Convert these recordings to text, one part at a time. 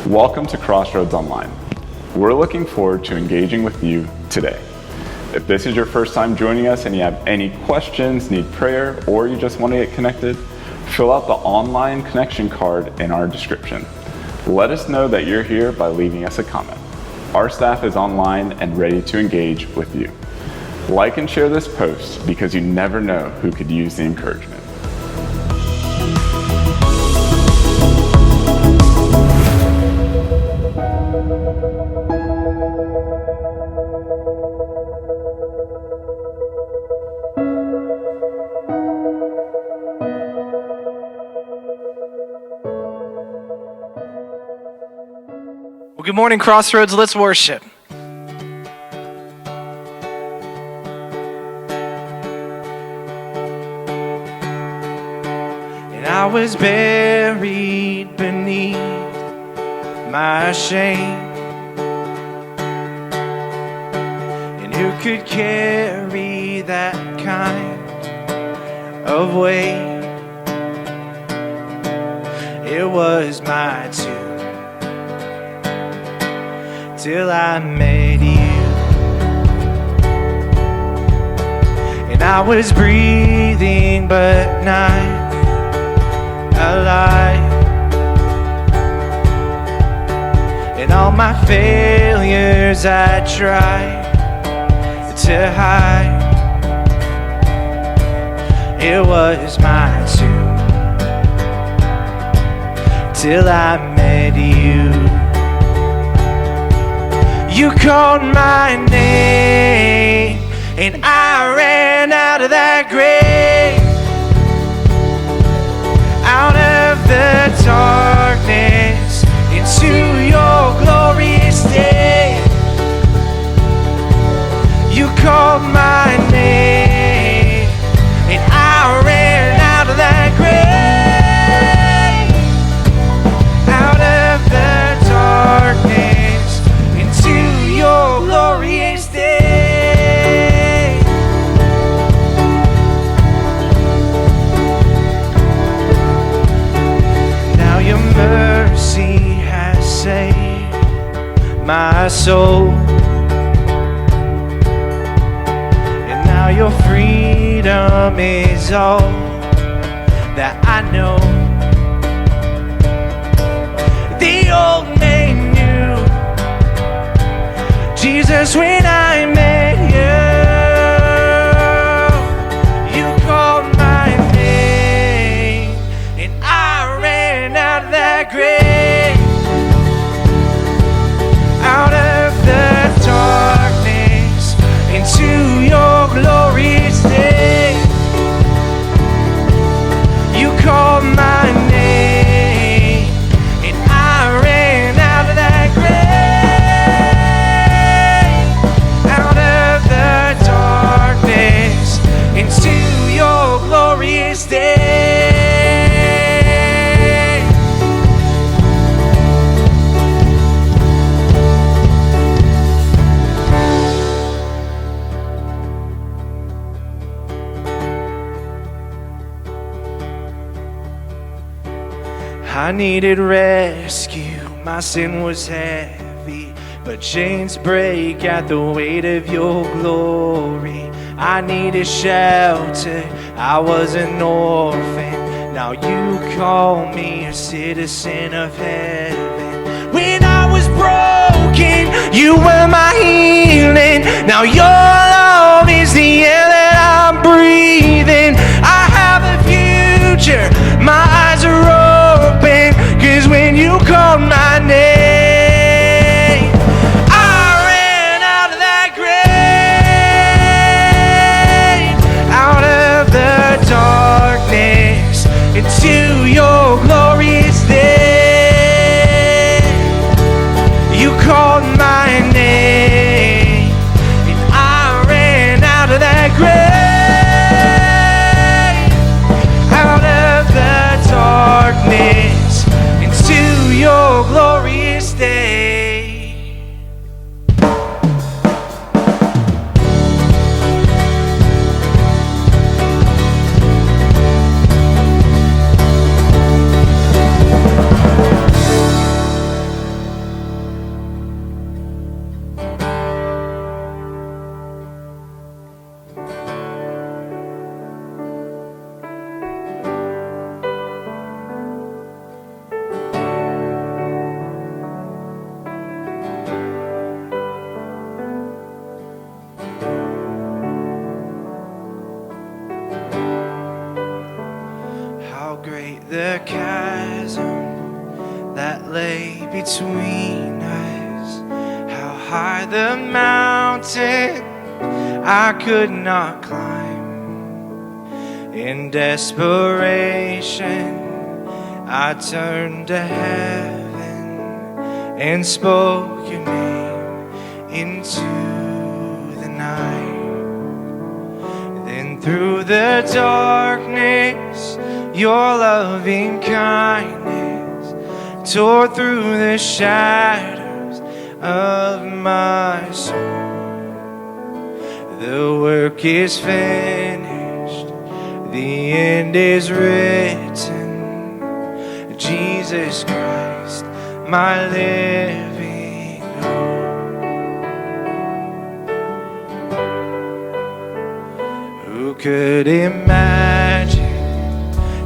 Welcome to Crossroads Online. We're looking forward to engaging with you today. If this is your first time joining us and you have any questions, need prayer, or you just want to get connected, fill out the online connection card in our description. Let us know that you're here by leaving us a comment. Our staff is online and ready to engage with you. Like and share this post because you never know who could use the encouragement. Well, good morning, Crossroads. Let's worship. And I was buried beneath my shame. And who could carry that kind of weight? It was my tomb. Till I met you, and I was breathing but not alive, and all my failures I tried to hide. It was my tomb till I met you. You called my name, and I ran out of that grave, out of the darkness, into your glorious day. You called my name, and I ran out of that grave, out of the darkness, to your glorious day. Now your mercy has saved my soul, and now your freedom is all that I know. The old man knew Jesus, when I met you called my name, and I ran out of that grave, out of the darkness, into your glorious day. You called my name, and I ran out of that grave, out of the darkness, into your glorious day. I needed rescue, my sin was heavy, but chains break at the weight of your glory. I needed shelter, I was an orphan, now you call me a citizen of heaven. When I was broken, you were my healing, now your love is the air that I'm breathing. I have a future, my eyes are open, 'cause when you called my name, I ran out of that grave, out of the darkness, into your glorious day. You called my name, and I ran out of that grave, out of the darkness, into your glorious day. How great the chasm that lay between us, how high the mountain I could not climb. In desperation, I turned to heaven and spoke your name into the night. Then through the darkness, your loving kindness tore through the shadows of my soul. The work is finished, the end is written. Jesus Christ, my living hope. Who could imagine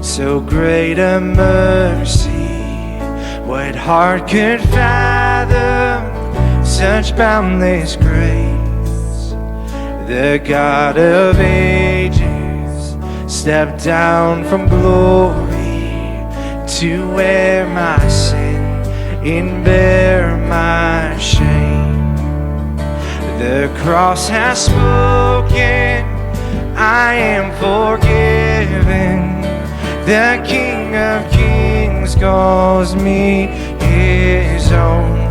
so great a mercy? What heart could fathom such boundless grace? The God of ages stepped down from glory to wear my sin and bear my shame. The cross has spoken, I am forgiven. The King of Kings calls me his own.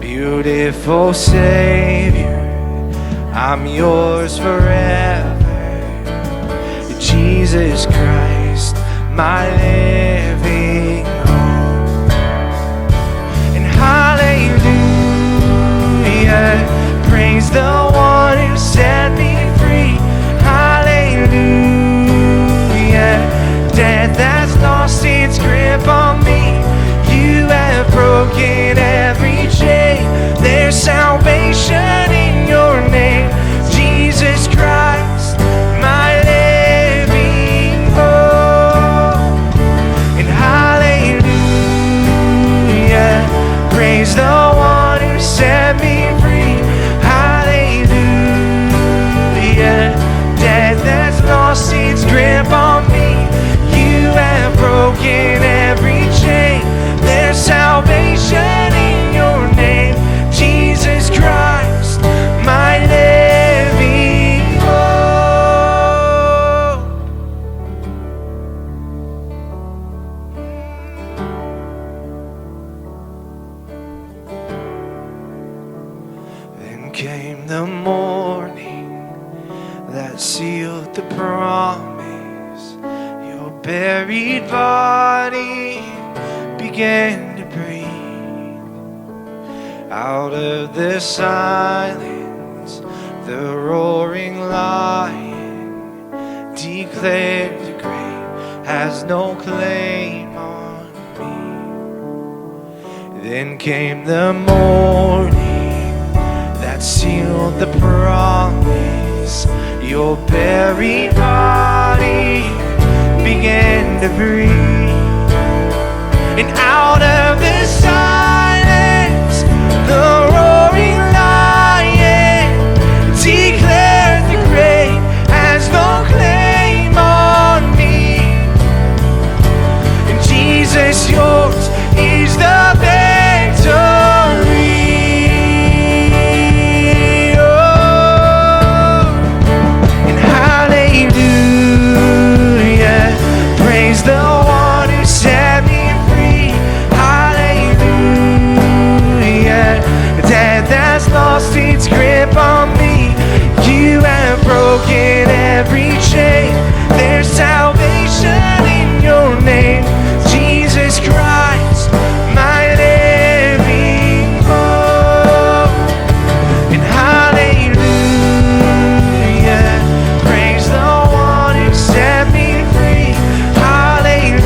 Beautiful Savior, I'm yours forever. Jesus Christ, my living hope. And hallelujah, praise the one who set me free. Hallelujah, death has lost its grip on me. You have broken every chain. There's salvation in your name, Jesus Christ, my living hope. body began to breathe. Out of the silence, the roaring lion declared the grave has no claim on me. Then came the morning that sealed the promise. Your buried body began to breathe. And out of the silence, the roaring lion declared the grave has no claim on me. And Jesus, yours is the victory. Oh, and hallelujah, praise the one who set me free. Hallelujah, death has lost its grip on me. You have broken every chain. There's salvation in your name, Jesus Christ, my living hope. And hallelujah, praise the one who set me free. Hallelujah,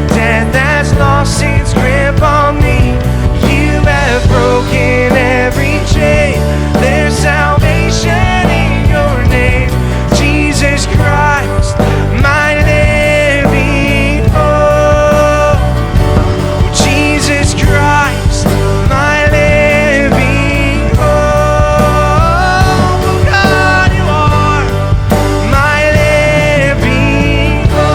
death has lost its grip on me. You have broken every chain. There's salvation in your name, Jesus Christ, my living hope. Jesus Christ, my living hope. Oh God, you are my living hope.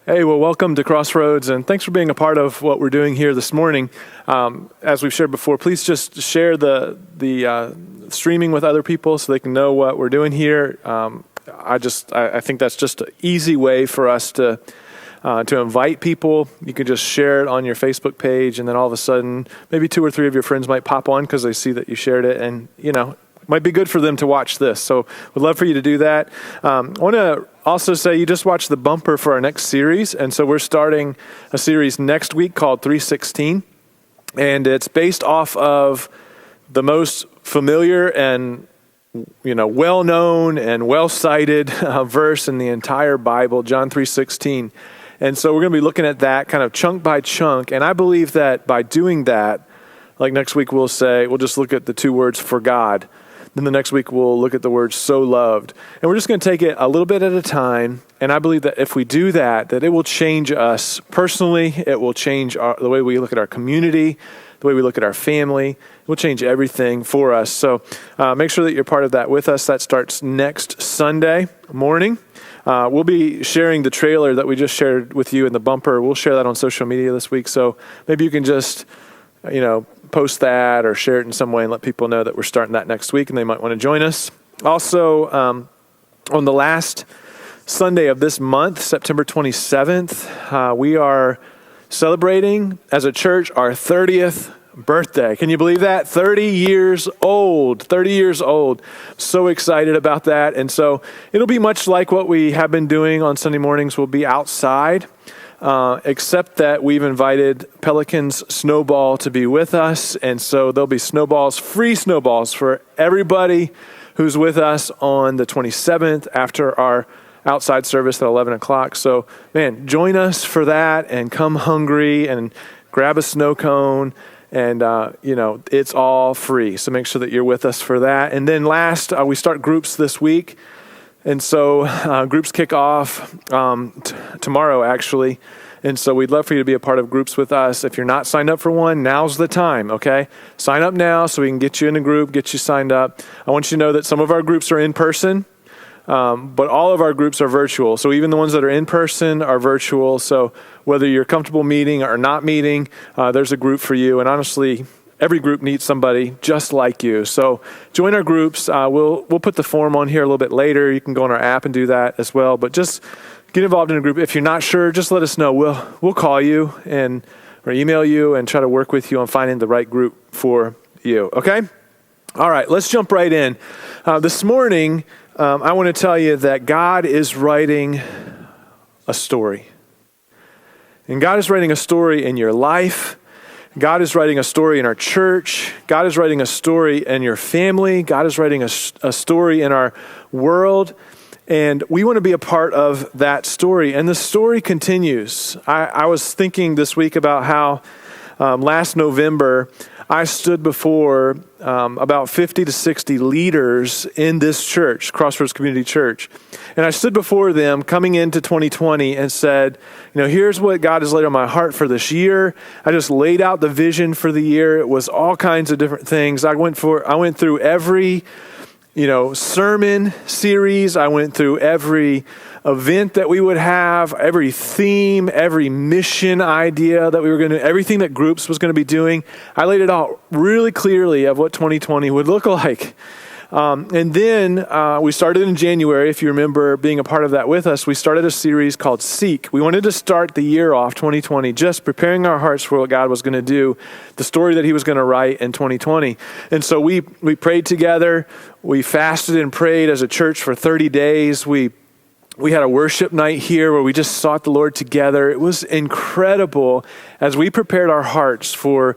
Hey, well, welcome to Crossroads, and thanks for being a part of what we're doing here this morning. As we've shared before, please just share the streaming with other people so they can know what we're doing here. I think that's just an easy way for us to invite people. You can just share it on your Facebook page, and then all of a sudden, maybe 2 or 3 of your friends might pop on because they see that you shared it, and might be good for them to watch this. So we'd love for you to do that. I want to also say you just watched the bumper for our next series. And so we're starting a series next week called 316. And it's based off of the most familiar and well-known and well-cited verse in the entire Bible, John 3:16. And so we're going to be looking at that kind of chunk by chunk. And I believe that by doing that, like next week we'll just look at the 2 words for God. Then the next week we'll look at the word so loved. And we're just going to take it a little bit at a time. And I believe that if we do that it will change us personally. It will change the way we look at our community, the way we look at our family. It will change everything for us. So make sure that you're part of that with us. That starts next Sunday morning. We'll be sharing the trailer that we just shared with you in the bumper. We'll share that on social media this week. So maybe you can just, post that or share it in some way and let people know that we're starting that next week and they might want to join us. Also, on the last Sunday of this month, September 27th, we are celebrating as a church our 30th birthday. Can you believe that? 30 years old. So excited about that. And so it'll be much like what we have been doing on Sunday mornings. We'll be outside. Except that we've invited Pelicans Snowball to be with us. And so there'll be free snowballs for everybody who's with us on the 27th after our outside service at 11 o'clock. So, man, join us for that and come hungry and grab a snow cone And, it's all free. So make sure that you're with us for that. And then last, we start groups this week. And so groups kick off tomorrow, actually. And so we'd love for you to be a part of groups with us. If you're not signed up for one, now's the time, okay? Sign up now so we can get you in a group, get you signed up. I want you to know that some of our groups are in person, but all of our groups are virtual. So even the ones that are in person are virtual. So whether you're comfortable meeting or not meeting, there's a group for you. And honestly, every group needs somebody just like you. So join our groups. We'll put the form on here a little bit later. You can go on our app and do that as well. But just get involved in a group. If you're not sure, just let us know. We'll call you or email you and try to work with you on finding the right group for you. Okay? All right, let's jump right in. This morning, I want to tell you that God is writing a story. And God is writing a story in your life. God is writing a story in our church. God is writing a story in your family. God is writing a story in our world. And we want to be a part of that story. And the story continues. I was thinking this week about how last November, I stood before about 50 to 60 leaders in this church, Crossroads Community Church. And I stood before them coming into 2020 and said, here's what God has laid on my heart for this year. I just laid out the vision for the year. It was all kinds of different things. I went through every sermon series. I went through every event that we would have, every theme, every mission idea that we were going to, everything that groups was going to be doing. I laid it out really clearly of what 2020 would look like. And then we started in January, if you remember being a part of that with us, we started a series called Seek. We wanted to start the year off, 2020, just preparing our hearts for what God was going to do, the story that he was going to write in 2020. And so we prayed together. We fasted and prayed as a church for 30 days. We had a worship night here where we just sought the Lord together. It was incredible as we prepared our hearts for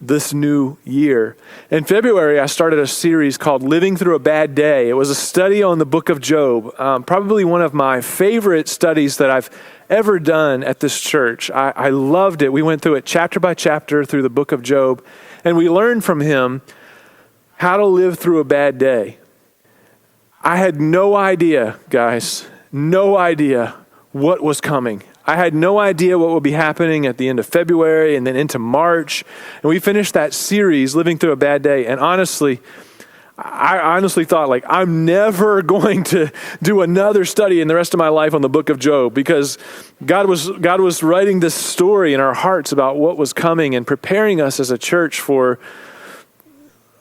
this new year. In February, I started a series called Living Through a Bad Day. It was a study on the book of Job, probably one of my favorite studies that I've ever done at this church. I loved it. We went through it chapter by chapter through the book of Job, and we learned from him how to live through a bad day. I had no idea, guys, no idea what was coming. I had no idea what would be happening at the end of February and then into March. And we finished that series, Living Through a Bad Day. And honestly, I honestly thought, I'm never going to do another study in the rest of my life on the book of Job, because God was writing this story in our hearts about what was coming and preparing us as a church for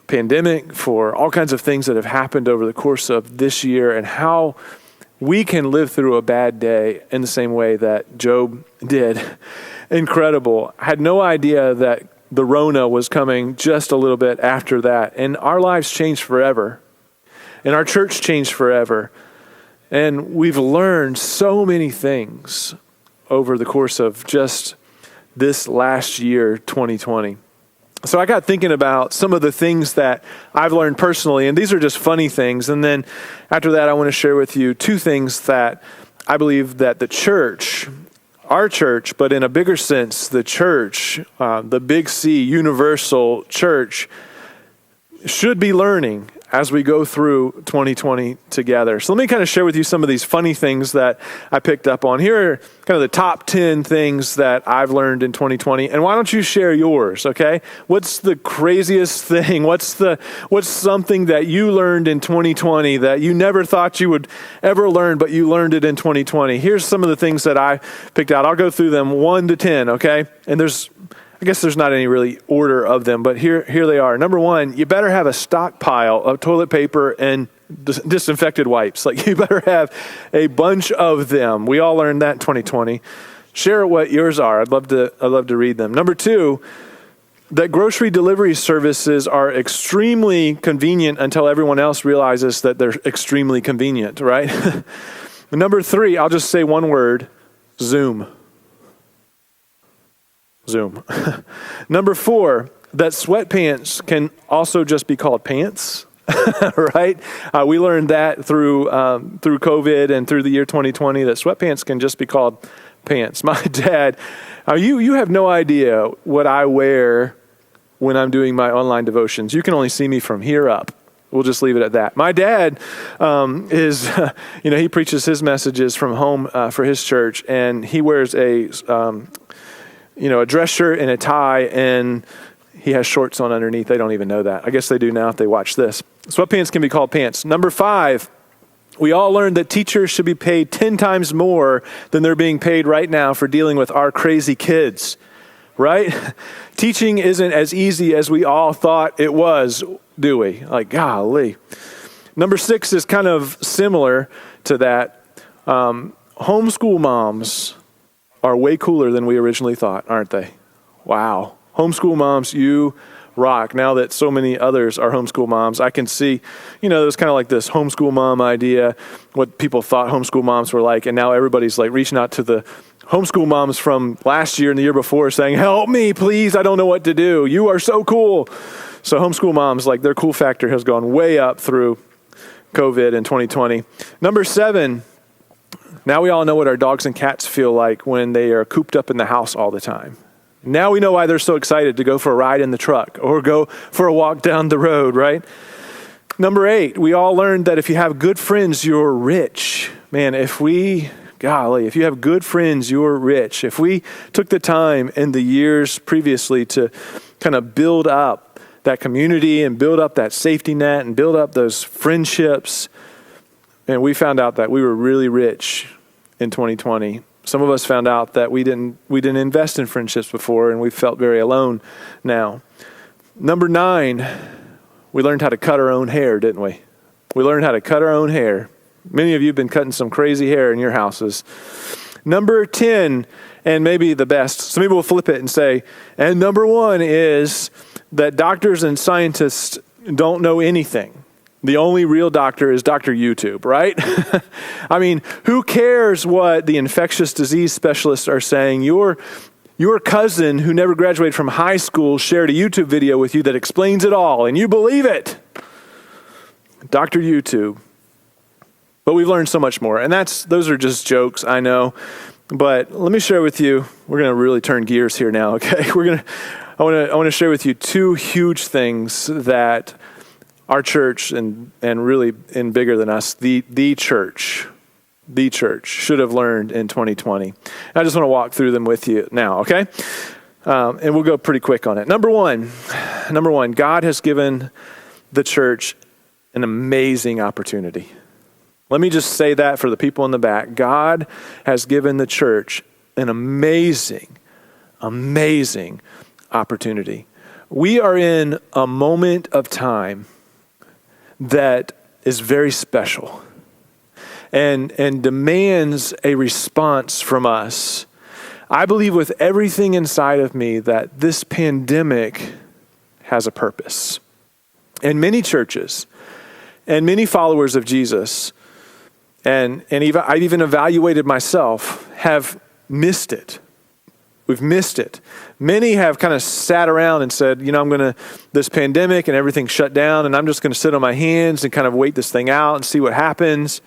pandemic, for all kinds of things that have happened over the course of this year, and how we can live through a bad day in the same way that Job did. Incredible. I had no idea that the Rona was coming just a little bit after that. And our lives changed forever. And our church changed forever. And we've learned so many things over the course of just this last year, 2020. So I got thinking about some of the things that I've learned personally, and these are just funny things. And then after that, I want to share with you two things that I believe that the church, our church, but in a bigger sense, the church, the big C, universal church, should be learning as we go through 2020 together. So let me kind of share with you some of these funny things that I picked up on. Here are kind of the top 10 things that I've learned in 2020. And why don't you share yours, okay? What's the craziest thing? What's something that you learned in 2020 that you never thought you would ever learn, but you learned it in 2020? Here's some of the things that I picked out. I'll go through them 1 to 10, okay? And I guess there's not any really order of them, but here they are. Number 1, you better have a stockpile of toilet paper and disinfected wipes. You better have a bunch of them. We all learned that in 2020. Share what yours are. I'd love to read them. Number 2, that grocery delivery services are extremely convenient until everyone else realizes that they're extremely convenient, right? Number 3, I'll just say one word: Zoom. Number 4, that sweatpants can also just be called pants, right? We learned that through COVID and through the year 2020, that sweatpants can just be called pants. My dad, you have no idea what I wear when I'm doing my online devotions. You can only see me from here up. We'll just leave it at that. My dad is, he preaches his messages from home for his church, and he wears a dress shirt and a tie, and he has shorts on underneath. They don't even know that. I guess they do now if they watch this. Sweatpants can be called pants. Number 5, we all learned that teachers should be paid 10 times more than they're being paid right now for dealing with our crazy kids, right? Teaching isn't as easy as we all thought it was, do we? Like, golly. Number 6 is kind of similar to that. Homeschool moms are way cooler than we originally thought, aren't they? Wow. Homeschool moms, you rock. Now that so many others are homeschool moms, I can see, there's kind of like this homeschool mom idea, what people thought homeschool moms were like, and now everybody's like reaching out to the homeschool moms from last year and the year before saying, help me, please, I don't know what to do. You are so cool. So homeschool moms, like their cool factor has gone way up through COVID in 2020. Number 7, now we all know what our dogs and cats feel like when they are cooped up in the house all the time. Now we know why they're so excited to go for a ride in the truck or go for a walk down the road, right? Number 8, we all learned that if you have good friends, you're rich. Man, if you have good friends, you're rich. If we took the time in the years previously to kind of build up that community and build up that safety net and build up those friendships, and we found out that we were really rich in 2020. Some of us found out that we didn't invest in friendships before, and we felt very alone now. Number 9, we learned how to cut our own hair, didn't we? We learned how to cut our own hair. Many of you have been cutting some crazy hair in your houses. Number 10, and maybe the best, some people will flip it and say, and number 1 is that doctors and scientists don't know anything. The only real doctor is Dr. YouTube, right? I mean, who cares what the infectious disease specialists are saying? Your cousin who never graduated from high school shared a YouTube video with you that explains it all, and you believe it. Dr. YouTube. But we've learned so much more, and those are just jokes, I know. But let me share with you, we're going to really turn gears here now, okay? I want to share with you 2 huge things that our church and really in bigger than us, the church should have learned in 2020. I just want to walk through them with you now, okay? And we'll go pretty quick on it. Number one, God has given the church an amazing opportunity. Let me just say that for the people in the back. God has given the church an amazing opportunity. We are in a moment of time that is very special and demands a response from us. I believe with everything inside of me that this pandemic has a purpose. And many churches and many followers of Jesus, and I've even evaluated myself, have missed it. We've missed it. Many have kind of sat around and said, this pandemic and everything shut down, and I'm just going to sit on my hands and kind of wait this thing out and see what happens.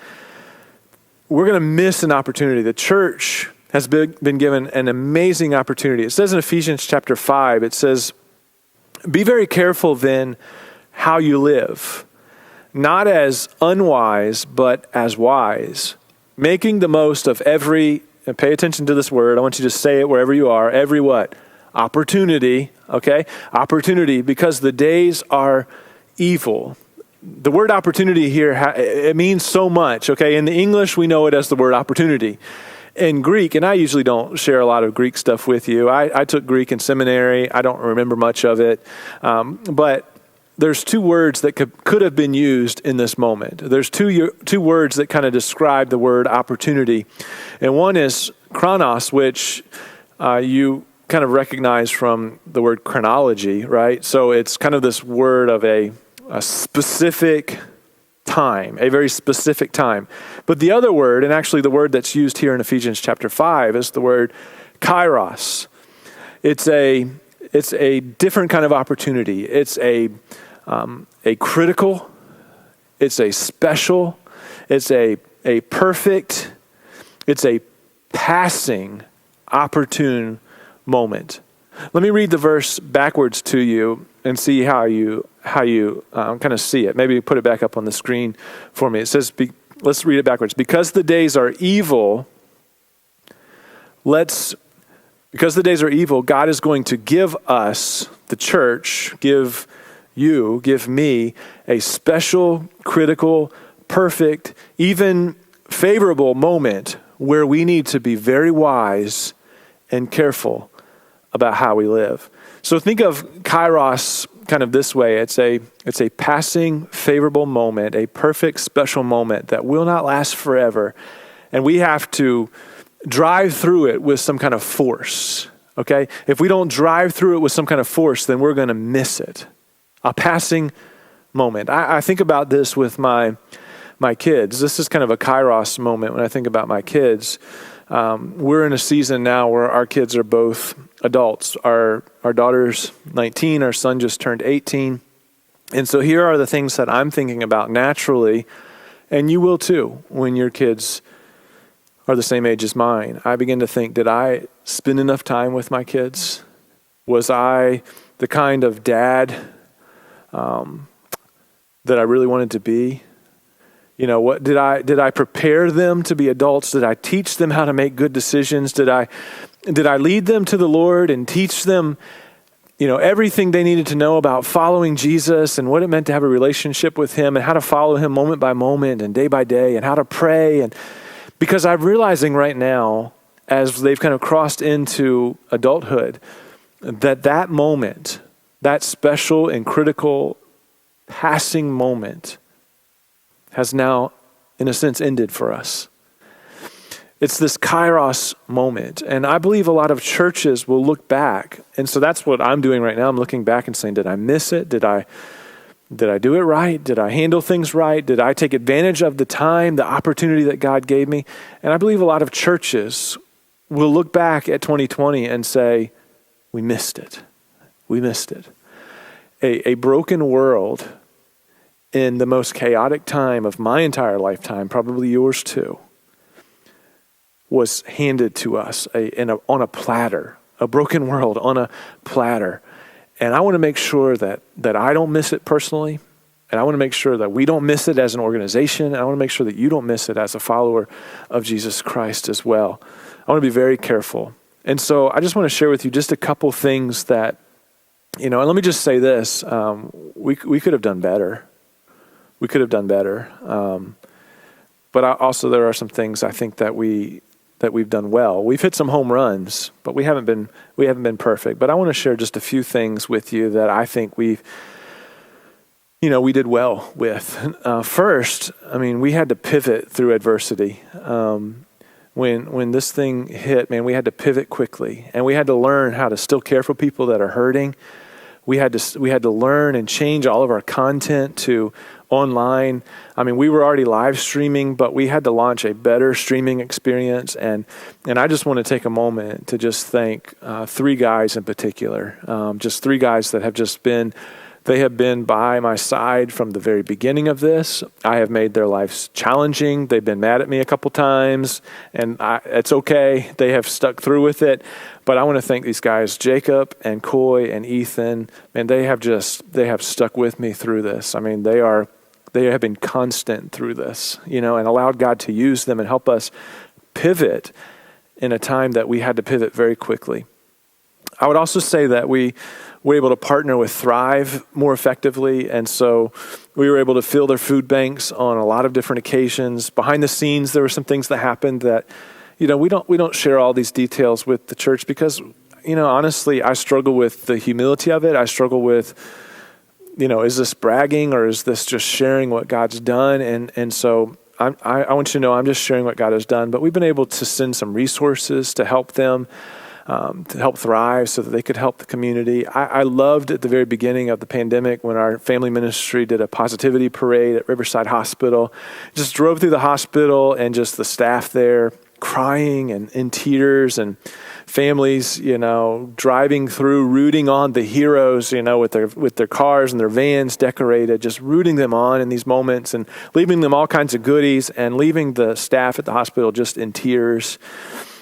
We're going to miss an opportunity. The church has been given an amazing opportunity. It says in Ephesians chapter 5, it says, be very careful then how you live, not as unwise, but as wise, making the most of every, and pay attention to this word, I want you to say it wherever you are, every what? Opportunity, okay? Opportunity, because the days are evil. The word opportunity here, it means so much, okay? In the English, we know it as the word opportunity. In Greek, and I usually don't share a lot of Greek stuff with you. I took Greek in seminary. I don't remember much of it. But there's 2 words that could have been used in this moment. There's two words that kind of describe the word opportunity. And one is chronos, which you kind of recognize from the word chronology, right? So it's kind of this word of a specific time, a very specific time. But the other word, and actually the word that's used here in Ephesians chapter 5, is the word kairos. It's a different kind of opportunity. It's a critical, it's a special, it's a perfect, it's a passing, opportune moment. let me read the verse backwards to you and see how you kind of see it. Maybe put it back up on the screen for me. It says, let's read it backwards. Because the days are evil, God is going to give us, the church, give me a special, critical, perfect, even favorable moment where we need to be very wise and careful about how we live. So think of Kairos kind of this way. It's a passing, favorable moment, a perfect, special moment that will not last forever. And we have to drive through it with some kind of force, okay? If we don't drive through it with some kind of force, then we're going to miss it. A passing moment. I think about this with my kids. This is kind of a Kairos moment when I think about my kids. We're in a season now where our kids are both adults. Our daughter's 19, our son just turned 18. And so here are the things that I'm thinking about naturally, and you will too when your kids are the same age as mine. I begin to think, did I spend enough time with my kids? Was I the kind of dad that I really wanted to be? You know, what did I prepare them to be adults? Did I teach them how to make good decisions? Did I lead them to the Lord and teach them, you know, everything they needed to know about following Jesus and what it meant to have a relationship with him and how to follow him moment by moment and day by day and how to pray? And because I'm realizing right now, as they've kind of crossed into adulthood, that moment, that special and critical passing moment has now, in a sense, ended for us. It's this Kairos moment. And I believe a lot of churches will look back. And so that's what I'm doing right now. I'm looking back and saying, did I miss it? Did I do it right? Did I handle things right? Did I take advantage of the time, the opportunity that God gave me? And I believe a lot of churches will look back at 2020 and say, we missed it. We missed it. A broken world in the most chaotic time of my entire lifetime, probably yours too, was handed to us on a platter, a broken world on a platter. And I want to make sure that I don't miss it personally, and I want to make sure that we don't miss it as an organization, and I want to make sure that you don't miss it as a follower of Jesus Christ as well. I want to be very careful. And so I just want to share with you just a couple things that, you know, and let me just say this, we could have done better. We could have done better. But also there are some things I think that we've done well. We've hit some home runs, but we haven't been perfect. But I want to share just a few things with you that I think we did well with. First, I mean, we had to pivot through adversity. When this thing hit, man, we had to pivot quickly, and we had to learn how to still care for people that are hurting. We had to learn and change all of our content to online. I mean, we were already live streaming, but we had to launch a better streaming experience. And I just want to take a moment to just thank three guys in particular, just three guys that have been by my side from the very beginning of this. I have made their lives challenging. They've been mad at me a couple times, and it's okay. They have stuck through with it. But I want to thank these guys, Jacob and Coy and Ethan, and they have stuck with me through this. I mean, they have been constant through this, you know, and allowed God to use them and help us pivot in a time that we had to pivot very quickly. I would also say that we were able to partner with Thrive more effectively, and so we were able to fill their food banks on a lot of different occasions. Behind the scenes, there were some things that happened that, you know, we don't share all these details with the church because, you know, honestly, I struggle with the humility of it. I struggle with, you know, is this bragging or is this just sharing what God's done? And so I want you to know I'm just sharing what God has done. But we've been able to send some resources to help them, to help Thrive so that they could help the community. I loved at the very beginning of the pandemic when our family ministry did a positivity parade at Riverside Hospital. Just drove through the hospital and just the staff there crying and in tears, and families, you know, driving through, rooting on the heroes, you know, with their cars and their vans decorated, just rooting them on in these moments and leaving them all kinds of goodies and leaving the staff at the hospital just in tears.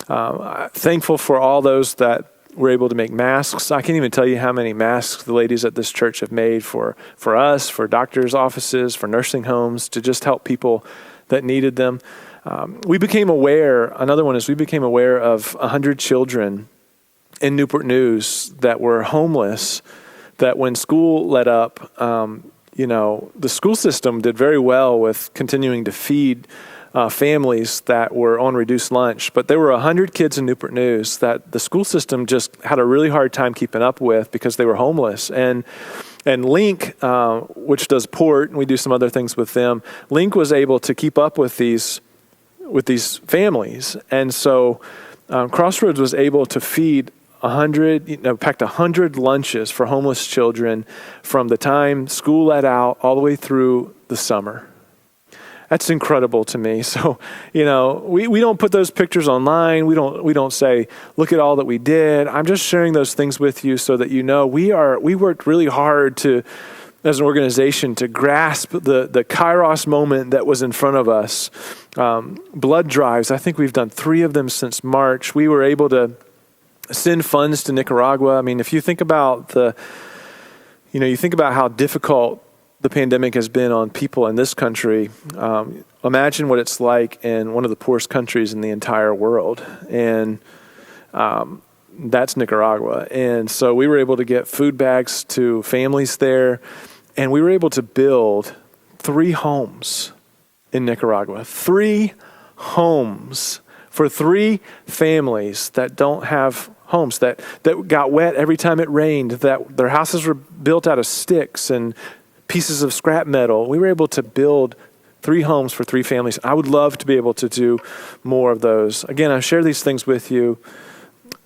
Thankful for all those that We're able to make masks. I can't even tell you how many masks the ladies at this church have made for us, for doctors' offices, for nursing homes, to just help people that needed them. We became aware of 100 children in Newport News that were homeless, that when school let up, the school system did very well with continuing to feed families that were on reduced lunch. But there were 100 kids in Newport News that the school system just had a really hard time keeping up with because they were homeless. And Link, which does Port, and we do some other things with them, Link was able to keep up with these families. And so Crossroads was able to feed packed 100 lunches for homeless children from the time school let out all the way through the summer. That's incredible to me. So, we don't put those pictures online. We don't say, look at all that we did. I'm just sharing those things with you so that we worked really hard as an organization to grasp the Kairos moment that was in front of us. Blood drives, I think we've done 3 of them since March. We were able to send funds to Nicaragua. I mean, if you think about how difficult the pandemic has been on people in this country, imagine what it's like in one of the poorest countries in the entire world. And that's Nicaragua. And so we were able to get food bags to families there, and we were able to build 3 homes in Nicaragua. 3 homes for 3 families that don't have homes, that got wet every time it rained, that their houses were built out of sticks and pieces of scrap metal. We were able to build 3 homes for 3 families. I would love to be able to do more of those. Again, I share these things with you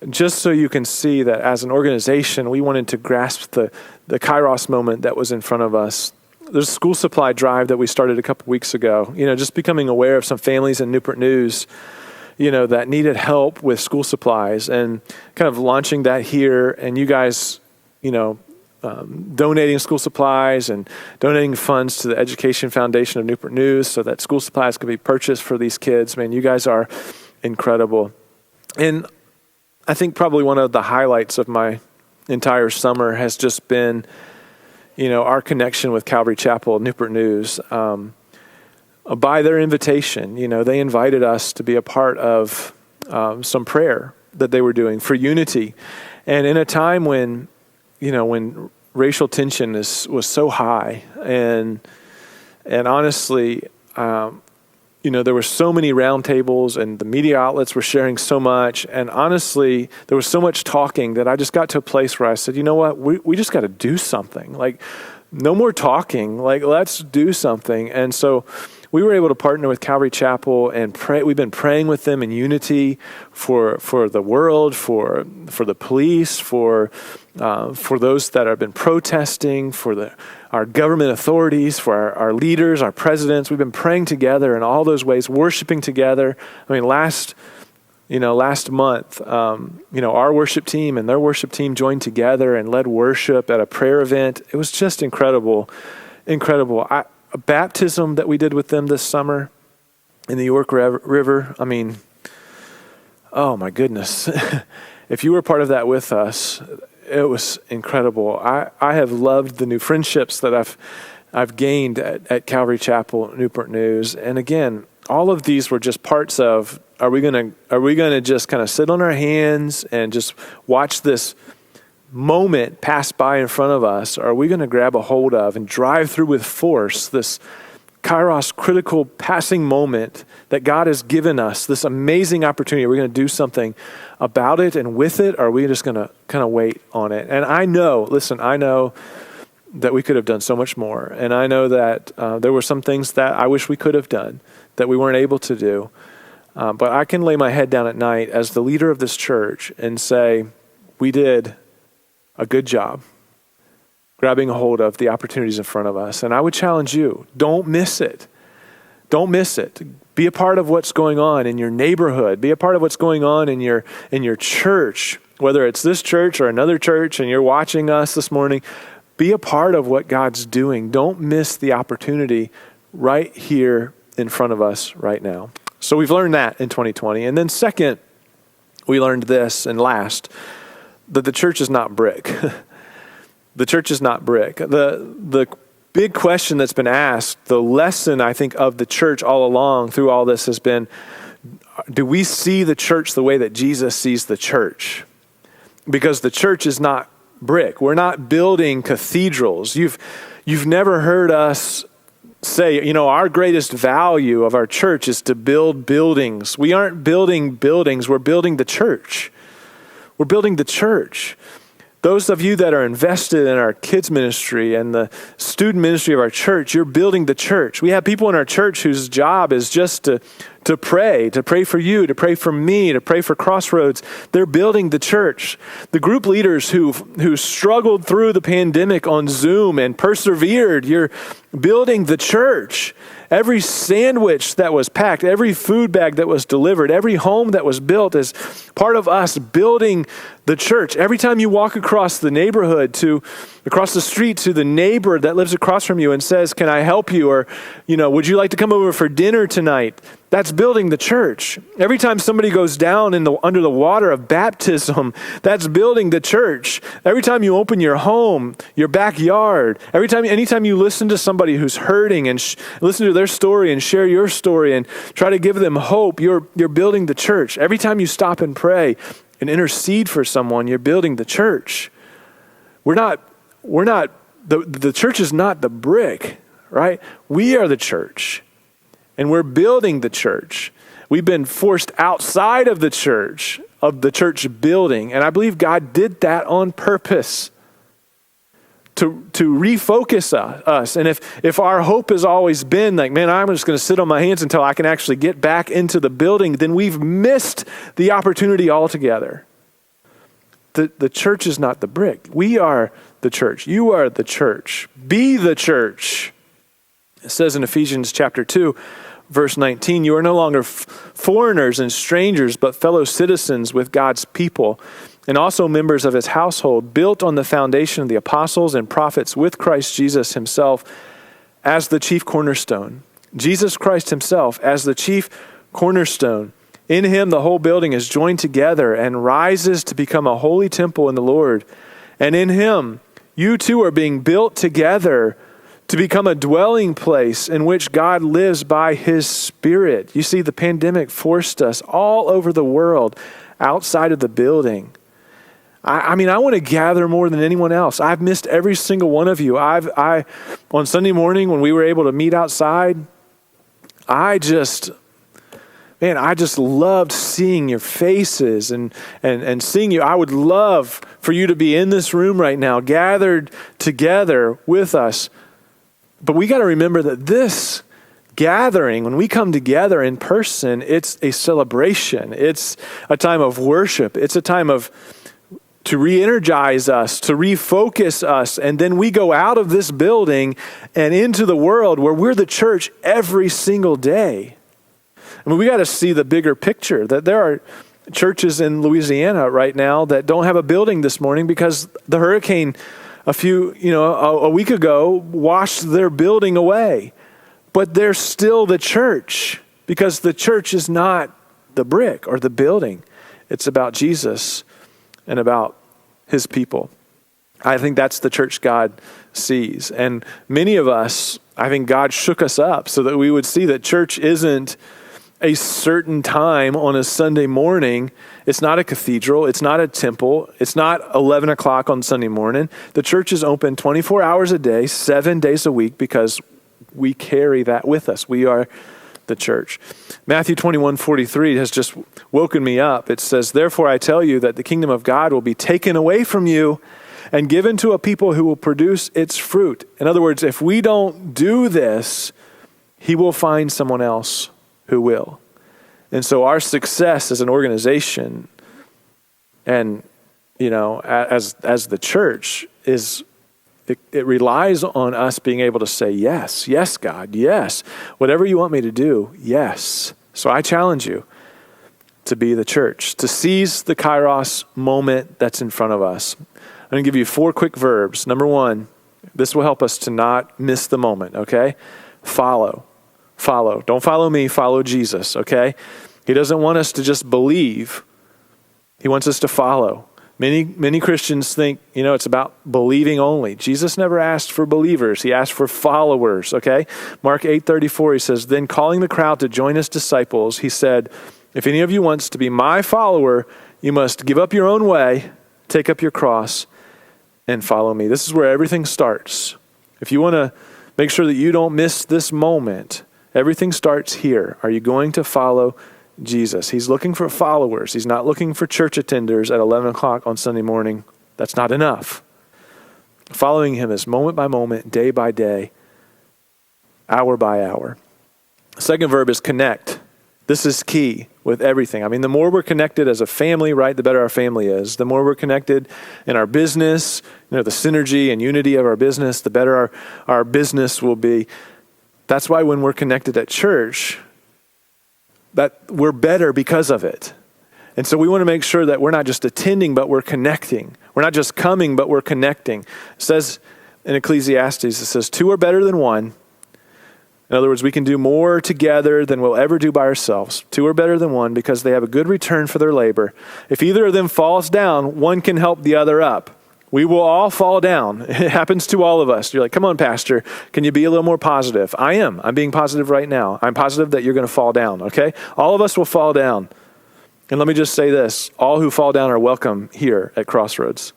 just so you can see that as an organization, we wanted to grasp the Kairos moment that was in front of us. There's a school supply drive that we started a couple weeks ago, just becoming aware of some families in Newport News, that needed help with school supplies, and kind of launching that here, and you guys, donating school supplies and donating funds to the Education Foundation of Newport News so that school supplies could be purchased for these kids. Man, you guys are incredible. And I think probably one of the highlights of my entire summer has just been, our connection with Calvary Chapel Newport News. By their invitation, they invited us to be a part of some prayer that they were doing for unity. And in a time when racial tension was so high, and honestly, there were so many roundtables, and the media outlets were sharing so much, and honestly, there was so much talking that I just got to a place where I said, you know what, we just got to do something. Like, no more talking. Like, let's do something. And so we were able to partner with Calvary Chapel and pray. We've been praying with them in unity for the world, for the police, for those that have been protesting, for our government authorities, for our leaders, our presidents. We've been praying together in all those ways, worshiping together. I mean, last month, our worship team and their worship team joined together and led worship at a prayer event. It was just incredible. A baptism that we did with them this summer in the York River. I mean, oh my goodness. If you were part of that with us, it was incredible. I have loved the new friendships that I've gained at Calvary Chapel Newport News. And again, all of these were just parts of, are we gonna just kind of sit on our hands and just watch this moment pass by in front of us? Or are we going to grab a hold of and drive through with force this Kairos critical passing moment that God has given us, this amazing opportunity? Are we going to do something about it and with it? Or are we just going to kind of wait on it? And I know that we could have done so much more. And I know that there were some things that I wish we could have done that we weren't able to do. But I can lay my head down at night as the leader of this church and say, we did a good job grabbing a hold of the opportunities in front of us. And I would challenge you, don't miss it. Don't miss it. Be a part of what's going on in your neighborhood. Be a part of what's going on in your church, whether it's this church or another church and you're watching us this morning. Be a part of what God's doing. Don't miss the opportunity right here in front of us right now. So we've learned that in 2020. And then second, we learned this, and last, that the church is not brick. The church is not brick. The big question that's been asked, the lesson I think of the church all along through all this has been, do we see the church the way that Jesus sees the church? Because the church is not brick. We're not building cathedrals. You've never heard us say, our greatest value of our church is to build buildings. We aren't building buildings. We're building the church. We're building the church. Those of you that are invested in our kids ministry and the student ministry of our church, you're building the church. We have people in our church whose job is just to pray for you, to pray for me, to pray for Crossroads. They're building the church. The group leaders who struggled through the pandemic on Zoom and persevered, you're building the church. Every sandwich that was packed, every food bag that was delivered, every home that was built is part of us building the church. Every time you walk across the neighborhood across the street to the neighbor that lives across from you and says, "Can I help you?" Or, "Would you like to come over for dinner tonight?" That's building the church. Every time somebody goes down under the water of baptism, that's building the church. Every time you open your home, your backyard, anytime you listen to somebody who's hurting and listen to their story and share your story and try to give them hope, you're building the church. Every time you stop and pray and intercede for someone, you're building the church. The church is not the brick, right? We are the church. And we're building the church. We've been forced outside of the church building. And I believe God did that on purpose to refocus us. And if our hope has always been like, man, I'm just going to sit on my hands until I can actually get back into the building, then we've missed the opportunity altogether. The church is not the brick. We are the church. You are the church. Be the church. It says in Ephesians chapter 2, verse 19, you are no longer foreigners and strangers, but fellow citizens with God's people, and also members of his household, built on the foundation of the apostles and prophets, with Christ Jesus himself as the chief cornerstone. Jesus Christ himself as the chief cornerstone. In him the whole building is joined together and rises to become a holy temple in the Lord. And in him you too are being built together to become a dwelling place in which God lives by his Spirit. You see, the pandemic forced us all over the world outside of the building. I want to gather more than anyone else. I've missed every single one of you. On Sunday morning when we were able to meet outside, I just loved seeing your faces and seeing you. I would love for you to be in this room right now, gathered together with us. But we got to remember that this gathering, when we come together in person, it's a celebration. It's a time of worship. It's a time to re-energize us, to refocus us. And then we go out of this building and into the world where we're the church every single day. I mean, we got to see the bigger picture, that there are churches in Louisiana right now that don't have a building this morning because the hurricane a week ago washed their building away. But they're still the church because the church is not the brick or the building. It's about Jesus and about his people. I think that's the church God sees. And many of us, I think God shook us up so that we would see that church isn't a certain time on a Sunday morning. It's not a cathedral. It's not a temple. It's not 11 o'clock on Sunday morning. The church is open 24 hours a day, 7 days a week, because we carry that with us. We are the church. Matthew 21:43 has just woken me up. It says, therefore I tell you that the kingdom of God will be taken away from you and given to a people who will produce its fruit. In other words, if we don't do this, he will find someone else who will. And so our success as an organization and, as the church it relies on us being able to say, yes, God, yes. Whatever you want me to do, yes. So I challenge you to be the church, to seize the Kairos moment that's in front of us. I'm going to give you 4 quick verbs. Number 1, this will help us to not miss the moment, okay? Follow. Don't follow me, follow Jesus, okay? He doesn't want us to just believe. He wants us to follow. Many Christians think, it's about believing only. Jesus never asked for believers. He asked for followers, okay? Mark 8:34, he says, then calling the crowd to join his disciples, he said, if any of you wants to be my follower, you must give up your own way, take up your cross, and follow me. This is where everything starts. If you want to make sure that you don't miss this moment, everything starts here. Are you going to follow Jesus? He's looking for followers. He's not looking for church attenders at 11 o'clock on Sunday morning. That's not enough. Following him is moment by moment, day by day, hour by hour. The second verb is connect. This is key with everything. I mean, the more we're connected as a family, right, the better our family is. The more we're connected in our business, the synergy and unity of our business, the better our business will be. That's why when we're connected at church, that we're better because of it. And so we want to make sure that we're not just attending, but we're connecting. We're not just coming, but we're connecting. It says in Ecclesiastes, it says, two are better than one. In other words, we can do more together than we'll ever do by ourselves. Two are better than one because they have a good return for their labor. If either of them falls down, one can help the other up. We will all fall down. It happens to all of us. You're like, come on, Pastor, can you be a little more positive? I am. I'm being positive right now. I'm positive that you're going to fall down, okay? All of us will fall down. And let me just say this. All who fall down are welcome here at Crossroads.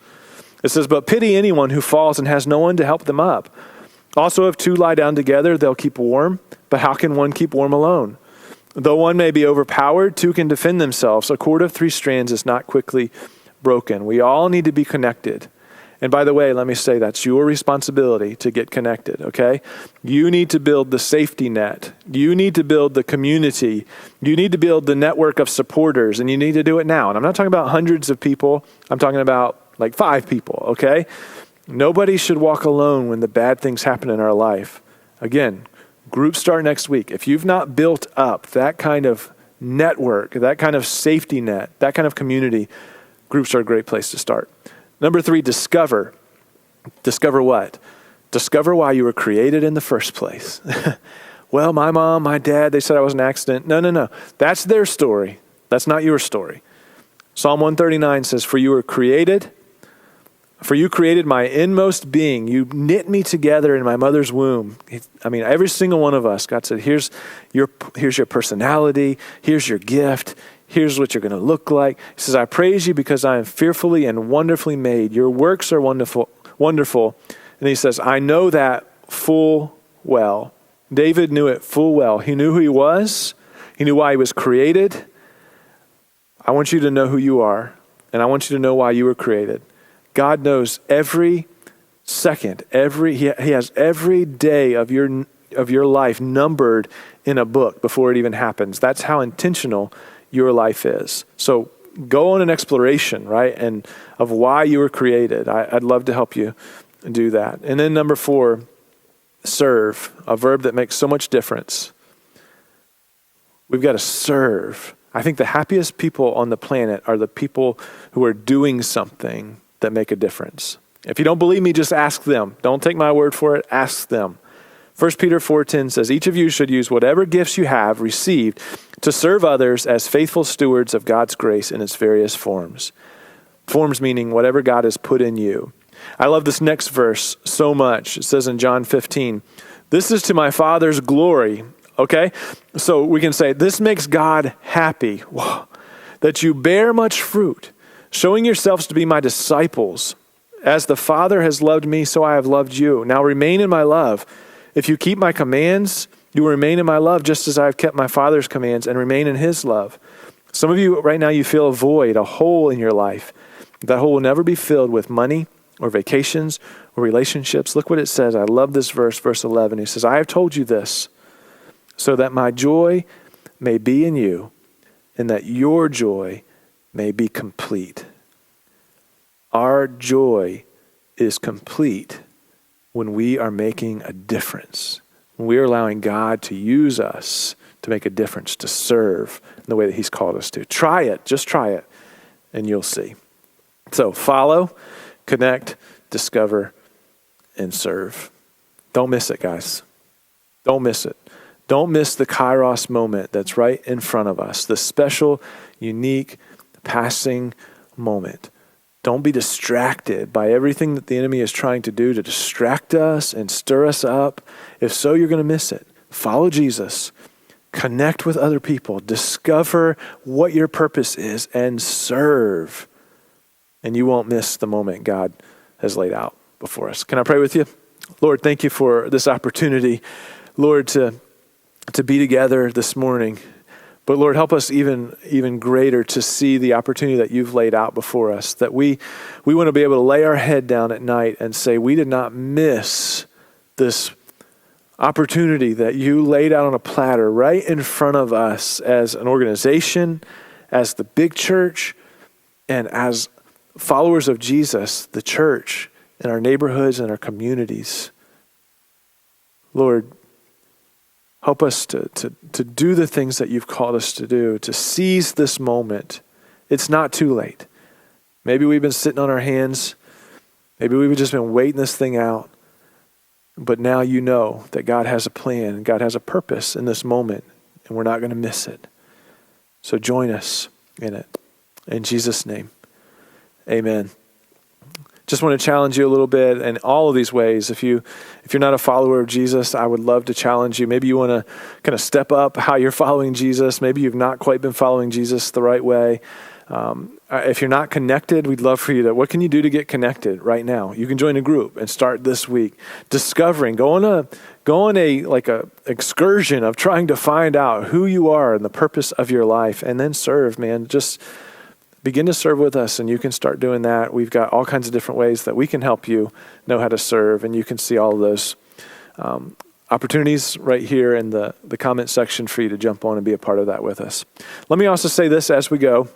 It says, but pity anyone who falls and has no one to help them up. Also, if two lie down together, they'll keep warm. But how can one keep warm alone? Though one may be overpowered, two can defend themselves. A cord of three strands is not quickly broken. We all need to be connected. And by the way, let me say that's your responsibility to get connected, okay? You need to build the safety net. You need to build the community. You need to build the network of supporters, and you need to do it now. And I'm not talking about hundreds of people. I'm talking about like 5 people, okay? Nobody should walk alone when the bad things happen in our life. Again, groups start next week. If you've not built up that kind of network, that kind of safety net, that kind of community, groups are a great place to start. Number 3, discover. Discover what? Discover why you were created in the first place. Well, my mom, my dad, they said I was an accident. No. That's their story. That's not your story. Psalm 139 says, For you created my inmost being. You knit me together in my mother's womb. I mean, every single one of us, God said, here's your personality. Here's your gift. Here's what you're going to look like. He says, I praise you because I am fearfully and wonderfully made. Your works are wonderful. And he says, I know that full well. David knew it full well. He knew who he was. He knew why he was created. I want you to know who you are, and I want you to know why you were created. God knows every second, he has every day of your life numbered in a book before it even happens. That's how intentional your life is. So go on an exploration, right? And of why you were created. I'd love to help you do that. And then number 4, serve, a verb that makes so much difference. We've got to serve. I think the happiest people on the planet are the people who are doing something that make a difference. If you don't believe me, just ask them. Don't take my word for it. Ask them. 1 Peter 4:10 says, each of you should use whatever gifts you have received to serve others as faithful stewards of God's grace in its various forms. Forms meaning whatever God has put in you. I love this next verse so much. It says in John 15, this is to my Father's glory. Okay? So we can say, this makes God happy. Wow. That you bear much fruit, showing yourselves to be my disciples. As the Father has loved me, so I have loved you. Now remain in my love. If you keep my commands, you will remain in my love, just as I have kept my Father's commands and remain in his love. Some of you right now, you feel a void, a hole in your life. That hole will never be filled with money or vacations or relationships. Look what it says. I love this verse, verse 11. He says, I have told you this so that my joy may be in you and that your joy may be complete. Our joy is complete when we are making a difference, when we are allowing God to use us to make a difference, to serve in the way that he's called us to. Try it, just try it, and you'll see. So follow, connect, discover, and serve. Don't miss it, guys. Don't miss it. Don't miss the Kairos moment that's right in front of us, the special, unique, passing moment. Don't be distracted by everything that the enemy is trying to do to distract us and stir us up. If so, you're going to miss it. Follow Jesus. Connect with other people. Discover what your purpose is and serve. And you won't miss the moment God has laid out before us. Can I pray with you? Lord, thank you for this opportunity, Lord, to be together this morning. But Lord, help us even greater to see the opportunity that you've laid out before us, that we want to be able to lay our head down at night and say, we did not miss this opportunity that you laid out on a platter right in front of us as an organization, as the big church, and as followers of Jesus, the church, in our neighborhoods and our communities. Lord, help us to do the things that you've called us to do, to seize this moment. It's not too late. Maybe we've been sitting on our hands. Maybe we've just been waiting this thing out. But now you know that God has a plan, God has a purpose in this moment, and we're not going to miss it. So join us in it. In Jesus' name, amen. Just want to challenge you a little bit in all of these ways. If you're not a follower of Jesus, I would love to challenge you. Maybe you want to kind of step up how you're following Jesus. Maybe you've not quite been following Jesus the right way. If you're not connected, we'd love for you to, what can you do to get connected right now? You can join a group and start this week discovering, go on a excursion of trying to find out who you are and the purpose of your life, and then serve, man. Just begin to serve with us, and you can start doing that. We've got all kinds of different ways that we can help you know how to serve, and you can see all of those opportunities right here in the comment section for you to jump on and be a part of that with us. Let me also say this as we go.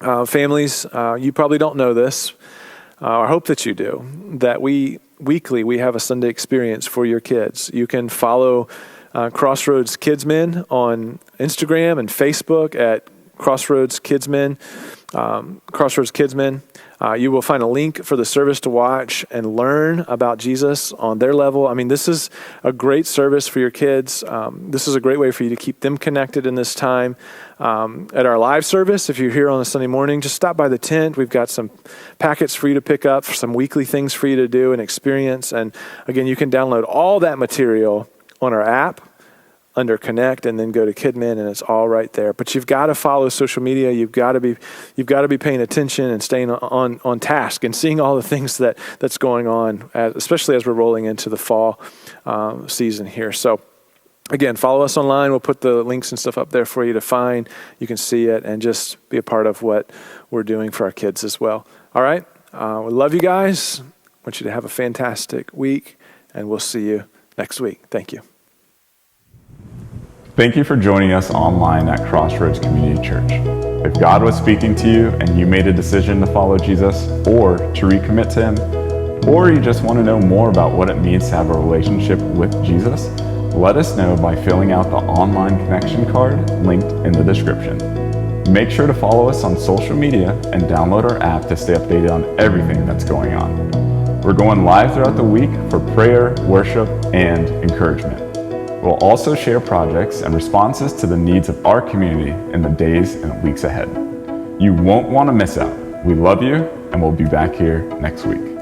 Families, you probably don't know this, or hope that you do, that weekly we have a Sunday experience for your kids. You can follow Crossroads Kidsmen on Instagram and Facebook at Crossroads Kidsmen. You will find a link for the service to watch and learn about Jesus on their level. I mean, this is a great service for your kids. This is a great way for you to keep them connected in this time. At our live service, if you're here on a Sunday morning, just stop by the tent. We've got some packets for you to pick up, some weekly things for you to do and experience. And again, you can download all that material on our app under Connect, and then go to Kidmin, and it's all right there. But you've got to follow social media. You've got to be paying attention and staying on task and seeing all the things that's going on, especially as we're rolling into the fall season here. So again, follow us online. We'll put the links and stuff up there for you to find. You can see it and just be a part of what we're doing for our kids as well. All right. We love you guys. I want you to have a fantastic week, and we'll see you next week. Thank you. Thank you for joining us online at Crossroads Community Church. If God was speaking to you and you made a decision to follow Jesus or to recommit to Him, or you just want to know more about what it means to have a relationship with Jesus, let us know by filling out the online connection card linked in the description. Make sure to follow us on social media and download our app to stay updated on everything that's going on. We're going live throughout the week for prayer, worship, and encouragement. We'll also share projects and responses to the needs of our community in the days and weeks ahead. You won't want to miss out. We love you, and we'll be back here next week.